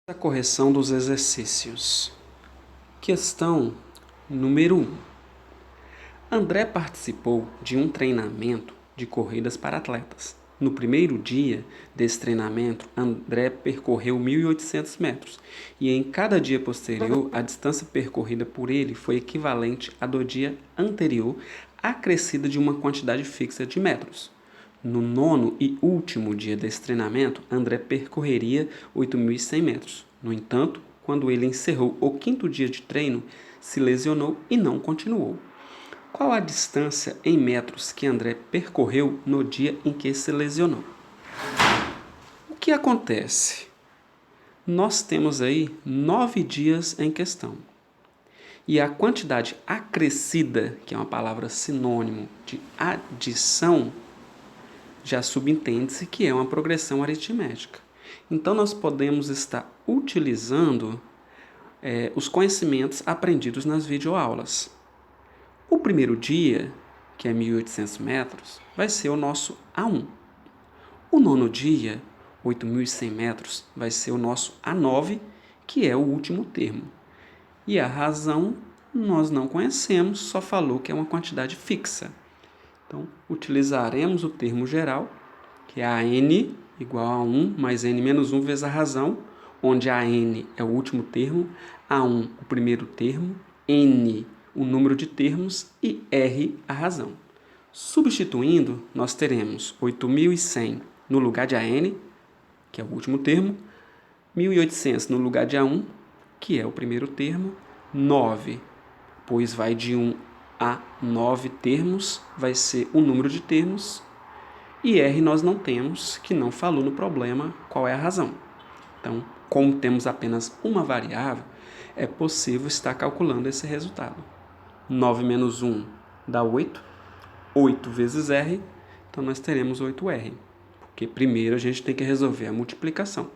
A correção dos exercícios. Questão número 1. André participou de um treinamento de corridas para atletas. No primeiro dia desse treinamento, André percorreu 1.800 metros e em cada dia posterior, a distância percorrida por ele foi equivalente à do dia anterior, acrescida de uma quantidade fixa de metros. No nono e último dia desse treinamento, André percorreria 8.100 metros. No entanto, quando ele encerrou o quinto dia de treino, se lesionou e não continuou. Qual a distância em metros que André percorreu no dia em que se lesionou? O que acontece? Nós temos aí 9 dias em questão. E a quantidade acrescida, que é uma palavra sinônimo de adição, já subentende-se que é uma progressão aritmética. Então, nós podemos estar utilizando os conhecimentos aprendidos nas videoaulas. O primeiro dia, que é 1.800 metros, vai ser o nosso A1. O nono dia, 8.100 metros, vai ser o nosso A9, que é o último termo. E a razão nós não conhecemos, só falou que é uma quantidade fixa. Então, utilizaremos o termo geral, que é a n igual a 1 mais n menos 1 vezes a razão, onde a n é o último termo, a1 o primeiro termo, n o número de termos e r a razão. Substituindo, nós teremos 8.100 no lugar de an, que é o último termo, 1.800 no lugar de a1, que é o primeiro termo, 9, pois vai de 1 a 9 termos, vai ser o número de termos, e R nós não temos, que não falou no problema qual é a razão. Então, como temos apenas uma variável, é possível estar calculando esse resultado. 9 menos 1 dá 8, 8 vezes R, então nós teremos 8R, porque primeiro a gente tem que resolver a multiplicação.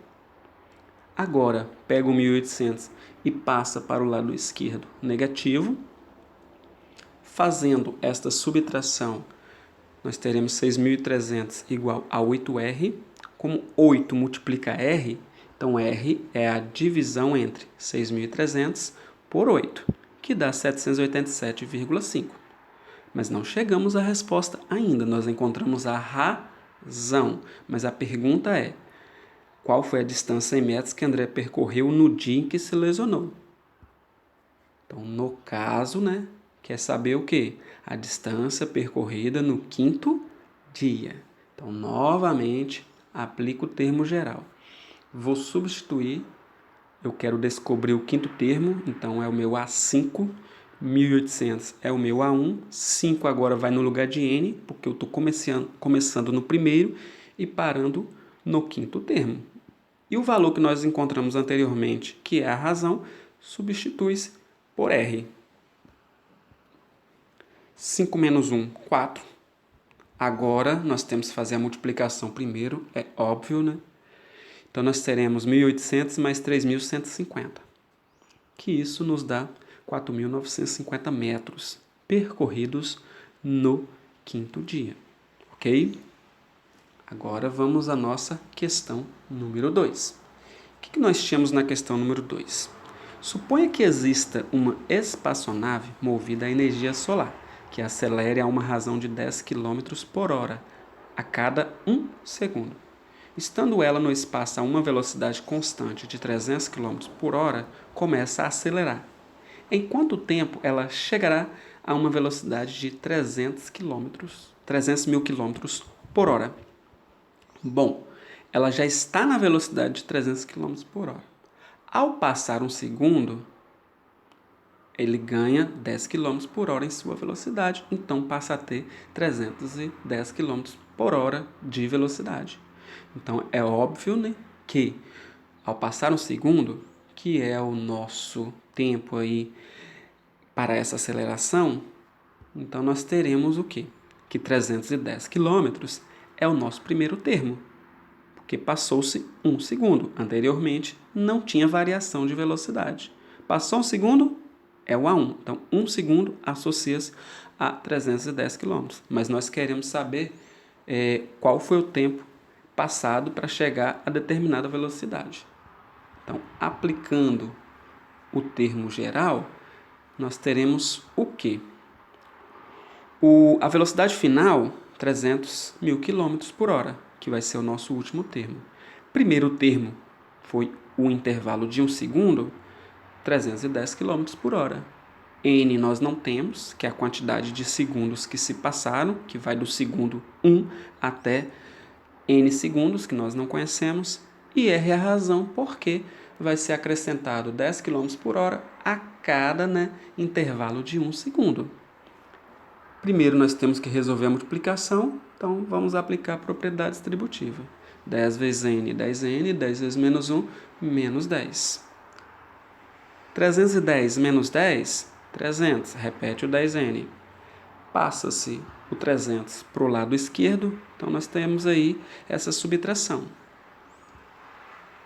Agora, pega o 1.800 e passa para o lado esquerdo negativo. Fazendo esta subtração, nós teremos 6.300 igual a 8R. Como 8 multiplica R, então R é a divisão entre 6.300 por 8, que dá 787,5. Mas não chegamos à resposta ainda, nós encontramos a razão. Mas a pergunta é, qual foi a distância em metros que André percorreu no dia em que se lesionou? Então, no caso, quer saber o quê? A distância percorrida no quinto dia. Então, novamente, aplico o termo geral. Vou substituir, eu quero descobrir o quinto termo, então é o meu A5, 1.800 é o meu A1, 5 agora vai no lugar de N, porque eu estou começando no primeiro e parando no quinto termo. E o valor que nós encontramos anteriormente, que é a razão, substitui-se por R. 5 menos 1, 4. Agora, nós temos que fazer a multiplicação primeiro, é óbvio, Então, nós teremos 1.800 mais 3.150, que isso nos dá 4.950 metros percorridos no quinto dia, ok? Agora, vamos à nossa questão número 2. O que nós tínhamos na questão número 2? Suponha que exista uma espaçonave movida a energia solar, que acelere a uma razão de 10 km por hora a cada 1 segundo. Estando ela no espaço a uma velocidade constante de 300 km por hora, começa a acelerar. Em quanto tempo ela chegará a uma velocidade de 300 mil km por hora? Bom, ela já está na velocidade de 300 km por hora. Ao passar um segundo, ele ganha 10 km por hora em sua velocidade, então passa a ter 310 km por hora de velocidade. Então, é óbvio que ao passar um segundo, que é o nosso tempo aí para essa aceleração, então nós teremos o quê? Que 310 km é o nosso primeiro termo, porque passou-se um segundo. Anteriormente, não tinha variação de velocidade. Passou um segundo, é o A1. Então, 1 segundo associa-se a 310 km. Mas nós queremos saber qual foi o tempo passado para chegar a determinada velocidade. Então, aplicando o termo geral, nós teremos o quê? A velocidade final, 300.000 km por hora, que vai ser o nosso último termo. Primeiro termo foi o intervalo de 1 segundo, 310 km por hora. N nós não temos, que é a quantidade de segundos que se passaram, que vai do segundo 1 até N segundos, que nós não conhecemos. E R é a razão porque vai ser acrescentado 10 km por hora a cada intervalo de 1 segundo. Primeiro nós temos que resolver a multiplicação, então vamos aplicar a propriedade distributiva. 10 vezes N, 10N, 10 vezes menos 1, menos 10. 310 menos 10, 300. Repete o 10N. Passa-se o 300 para o lado esquerdo, então nós temos aí essa subtração.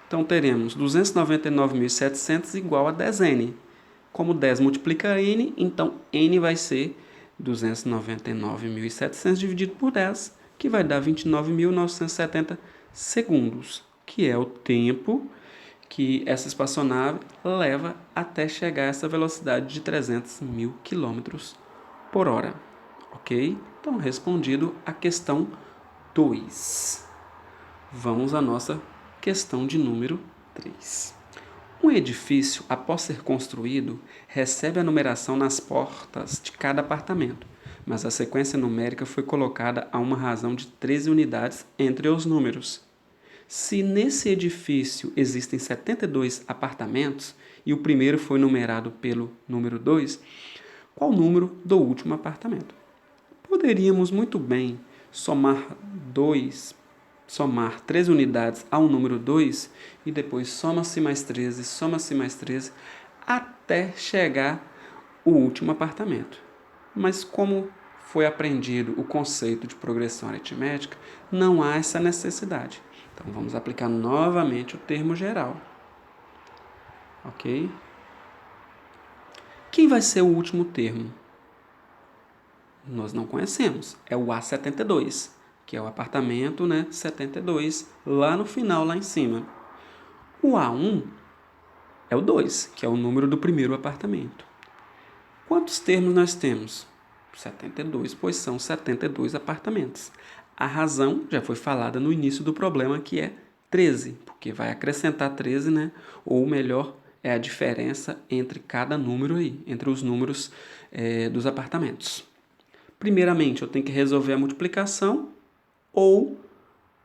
Então teremos 299.700 igual a 10N. Como 10 multiplica N, então N vai ser 299.700 dividido por 10, que vai dar 29.970 segundos, que é o tempo que essa espaçonave leva até chegar a essa velocidade de 300.000 km por hora. Ok? Então, respondido a questão 2. Vamos à nossa questão de número 3. Um edifício, após ser construído, recebe a numeração nas portas de cada apartamento, mas a sequência numérica foi colocada a uma razão de 13 unidades entre os números. Se nesse edifício existem 72 apartamentos e o primeiro foi numerado pelo número 2, qual o número do último apartamento? Poderíamos muito bem somar 13 unidades ao número 2 e depois soma-se mais 13, até chegar o último apartamento. Mas como foi aprendido o conceito de progressão aritmética, não há essa necessidade. Então, vamos aplicar novamente o termo geral. Ok? Quem vai ser o último termo? Nós não conhecemos. É o A72, que é o apartamento 72, lá no final, lá em cima. O A1 é o 2, que é o número do primeiro apartamento. Quantos termos nós temos? 72, pois são 72 apartamentos. A razão já foi falada no início do problema, que é 13, porque vai acrescentar 13, ou melhor, é a diferença entre cada número aí, entre os números dos apartamentos. Primeiramente, eu tenho que resolver a multiplicação ou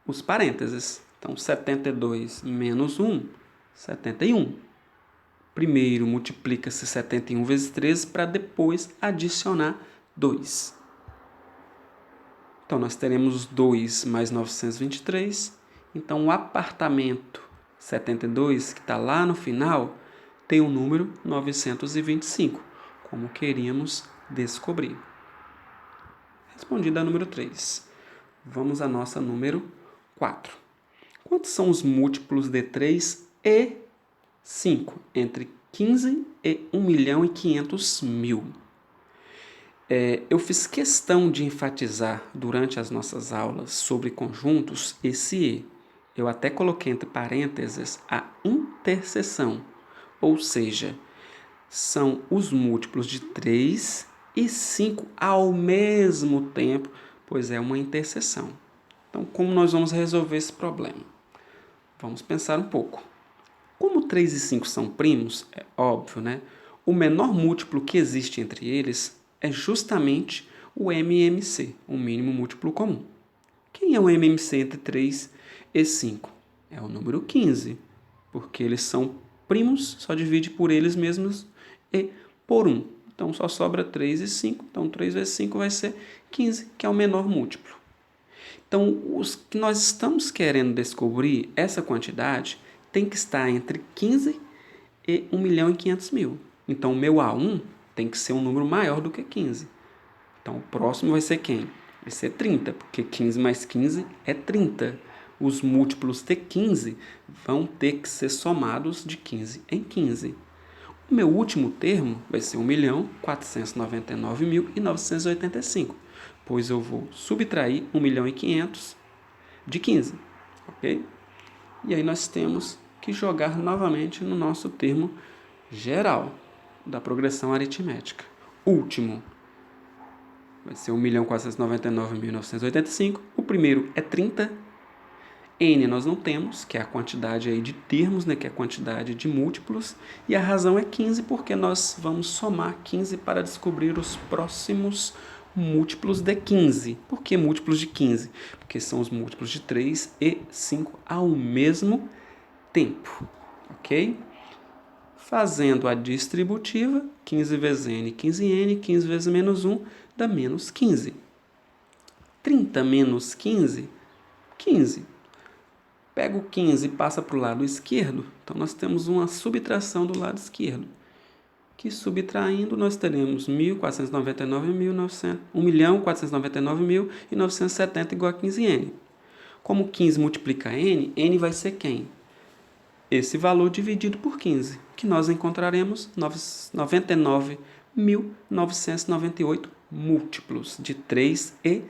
os parênteses. Então, 72 menos 1, 71. Primeiro, multiplica-se 71 vezes 13 para depois adicionar 2. Então, nós teremos 2 mais 923. Então, o apartamento 72, que está lá no final, tem o número 925, como queríamos descobrir. Respondida a número 3. Vamos à nossa número 4. Quantos são os múltiplos de 3 e 5 entre 15 e 1.500.000? Eu fiz questão de enfatizar durante as nossas aulas sobre conjuntos esse E. Eu até coloquei entre parênteses a interseção, ou seja, são os múltiplos de 3 e 5 ao mesmo tempo, pois é uma interseção. Então, como nós vamos resolver esse problema? Vamos pensar um pouco. Como 3 e 5 são primos, é óbvio, o menor múltiplo que existe entre eles é justamente o MMC, o mínimo múltiplo comum. Quem é o MMC entre 3 e 5? É o número 15, porque eles são primos, só divide por eles mesmos e por 1. Então, só sobra 3 e 5. Então, 3 vezes 5 vai ser 15, que é o menor múltiplo. Então, os que nós estamos querendo descobrir, essa quantidade, tem que estar entre 15 e 1.500.000. Então, o meu A1 tem que ser um número maior do que 15. Então, o próximo vai ser quem? Vai ser 30, porque 15 mais 15 é 30. Os múltiplos de 15 vão ter que ser somados de 15 em 15. O meu último termo vai ser 1.499.985, pois eu vou subtrair 1.500.000 de 15, ok? E aí nós temos que jogar novamente no nosso termo geral da progressão aritmética. Último vai ser 1.499.985. O primeiro é 30. N nós não temos, que é a quantidade aí de termos, né, que é a quantidade de múltiplos. E a razão é 15, porque nós vamos somar 15 para descobrir os próximos múltiplos de 15. Por que múltiplos de 15? Porque são os múltiplos de 3 e 5 ao mesmo tempo. Ok? Fazendo a distributiva, 15 vezes n, 15n, 15 vezes menos 1 dá menos 15. 30 menos 15, 15. Pega o 15 e passa para o lado esquerdo, então nós temos uma subtração do lado esquerdo. Que subtraindo nós teremos 1.499.970 igual a 15n. Como 15 multiplica n, n vai ser quem? Esse valor dividido por 15, que nós encontraremos 99.998 múltiplos de 3 e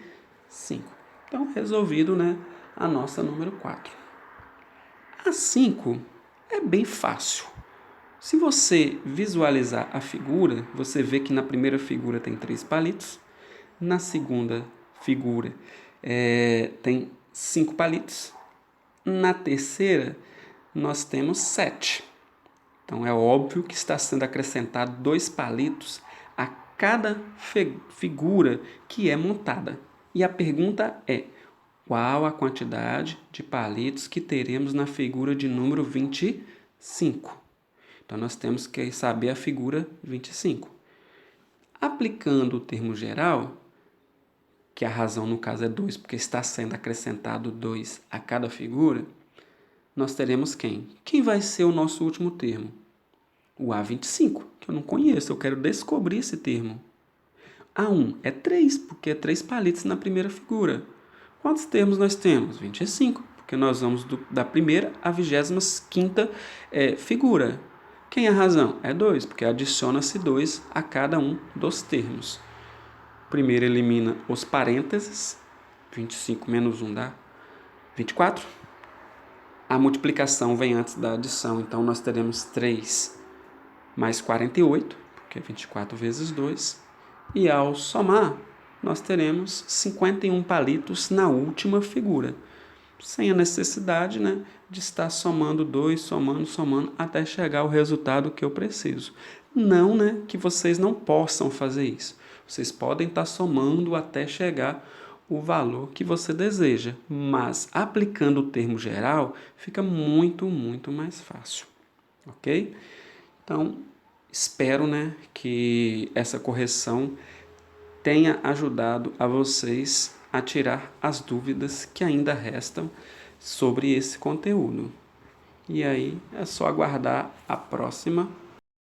5. Então, resolvido, né, a nossa número 4. A 5 é bem fácil. Se você visualizar a figura, você vê que na primeira figura tem 3 palitos, na segunda figura tem 5 palitos, na terceira nós temos 7. Então é óbvio que está sendo acrescentado 2 palitos a cada figura que é montada. E a pergunta é: qual a quantidade de palitos que teremos na figura de número 25? Então nós temos que saber a figura 25. Aplicando o termo geral, que a razão no caso é 2, porque está sendo acrescentado 2 a cada figura, nós teremos quem? Quem vai ser o nosso último termo? O A25, que eu não conheço, eu quero descobrir esse termo. A1 é 3, porque é 3 palitos na primeira figura. Quantos termos nós temos? 25, porque nós vamos da primeira à 25ª figura. Quem é a razão? É 2, porque adiciona-se 2 a cada um dos termos. Primeiro elimina os parênteses, 25 menos 1 dá 24. A multiplicação vem antes da adição, então nós teremos 3 mais 48, porque é 24 vezes 2. E ao somar, nós teremos 51 palitos na última figura, sem a necessidade, né, de estar somando 2, somando, até chegar ao resultado que eu preciso. Não, né, que vocês não possam fazer isso. Vocês podem estar somando até chegar o valor que você deseja, mas aplicando o termo geral fica muito, muito mais fácil, ok? Então, espero, né, que essa correção tenha ajudado a vocês a tirar as dúvidas que ainda restam sobre esse conteúdo. E aí é só aguardar a próxima